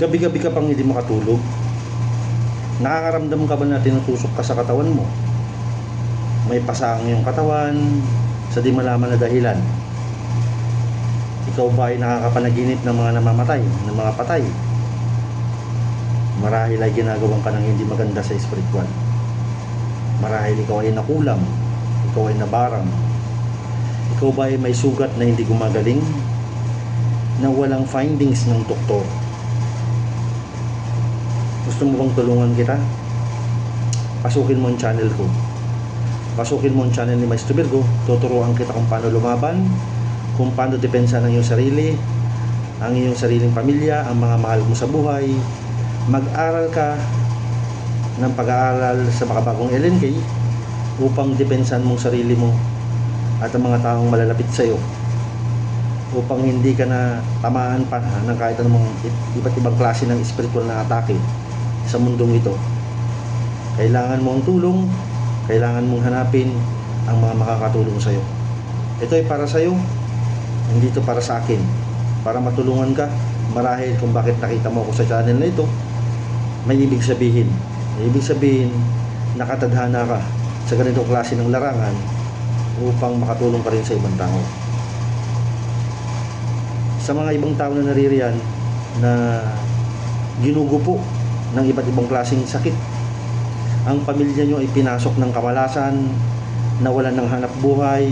Gabi-gabi ka pang hindi makatulog. Nakakaramdam ka ba na tinutusok ka sa katawan mo? May pasang yung katawan sa di malaman na dahilan. Ikaw ba ay nakakapanaginip ng mga namamatay, ng mga patay? Marahil ay ginagawan ka ng hindi maganda sa espiritual. Marahil ikaw ay nakulam, ikaw ay nabarang. Ikaw ba ay may sugat na hindi gumagaling, na walang findings ng doktor? Gusto mo bang tulungan kita? Pasukin mo ang channel ko. Pasukin mo ang channel ni Maestro Virgo. Tuturuan kita kung paano lumaban, kung paano depensa ng iyong sarili, ang iyong sariling pamilya, ang mga mahal mo sa buhay. Mag-aral ka ng pag-aaral sa makabagong LNK upang depensahan mong sarili mo at ang mga taong malalapit sa iyo, upang hindi ka na tamaan pa ng kahit anumang iba't ibang klase ng spiritual na atake sa mundong ito. Kailangan mo ang tulong, kailangan mong hanapin ang mga makakatulong sa iyo. Ito ay para sa iyo, hindi ito para sa akin. Para matulungan ka, marahil kung bakit nakita mo ako sa channel na ito, may ibig sabihin. May ibig sabihin, nakatadhana ka sa ganitong klase ng larangan upang makatulong ka rin sa ibang tao. Sa mga ibang tao na naririyan na ginugupo ng iba't ibang klaseng sakit, ang pamilya nyo ay pinasok ng kamalasan, nawalan ng hanap buhay,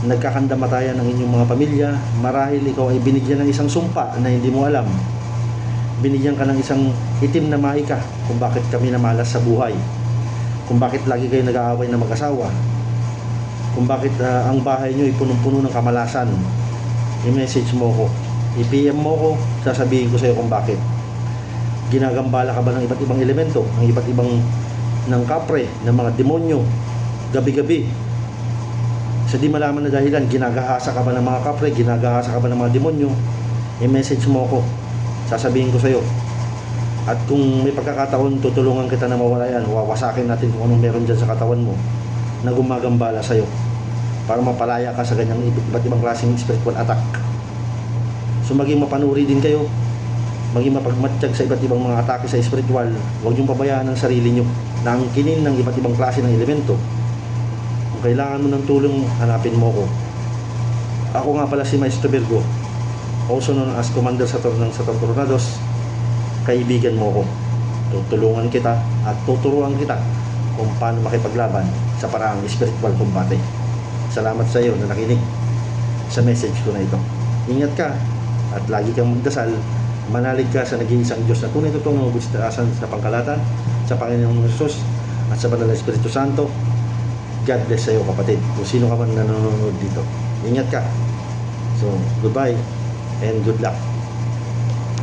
nagkakandamatayan ng inyong mga pamilya. Marahil ikaw ay binigyan ng isang sumpa na hindi mo alam. Binigyan ka ng isang itim na mahika kung bakit kami namalas sa buhay, kung bakit lagi kayo nag-aaway na mag-asawa, kung bakit ang bahay nyo ay punong-puno ng kamalasan. I-message mo ko, i-PM mo ko, sasabihin ko sa iyo kung bakit. Ginagambala ka ba ng iba't ibang elemento, ng iba't ibang ng kapre, ng mga demonyo, gabi-gabi? Sa di malaman na dahilan, ginagahasa ka ba ng mga kapre, ginagahasa ka ba ng mga demonyo? I-message mo ko, sasabihin ko sa iyo. At kung may pagkakataon, tutulungan kita na mawala yan. Wawasakin natin kung anong meron dyan sa katawan mo na gumagambala sa iyo, para mapalaya ka sa ganyang iba't ibang klaseng spiritual attack. So maging mapanuri din kayo, maging mapagmatsyag sa iba't ibang mga atake sa spiritual. Huwag niyong pabayaan ang sarili niyo na angkinin ng iba't ibang klase ng elemento. Kung kailangan mo ng tulong, hanapin mo ko. Ako nga pala si Maestro Virgo, also known as Commander Saturn ng Saturn Tornados. Kaibigan mo ko. Tutulungan kita at tuturuan kita kung paano makipaglaban sa paraang spiritual combate. Salamat sa iyo na nakinig sa message ko na ito. Ingat ka at lagi kang magdasal. Manalig ka sa nag-iisang Diyos na tunay totoong nangugustaasan sa pangkalatan, sa Panginoong Hesus at sa Banal na Espiritu Santo. God bless sa iyo, kapatid, kung sino ka man nanonood dito. Ingat ka. So, goodbye and good luck.